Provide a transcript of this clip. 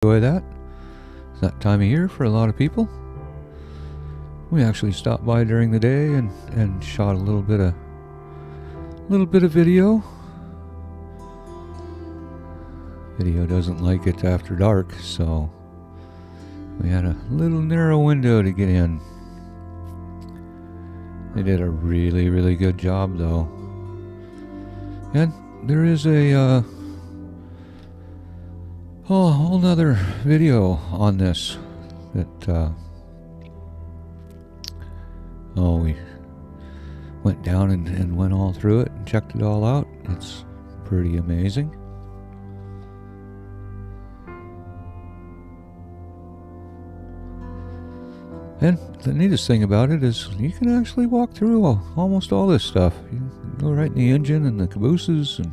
Enjoy that. It's that time of year for a lot of people. We actually stopped by during the day and shot a little bit of video. Video doesn't like it after dark, so we had a little narrow window to get in. They did a really, really good job, though. And there is a whole nother video on this that we went down and went all through it and checked it all out. It's pretty amazing. And the neatest thing about it is you can actually walk through almost all this stuff. You can go right in the engine and the cabooses and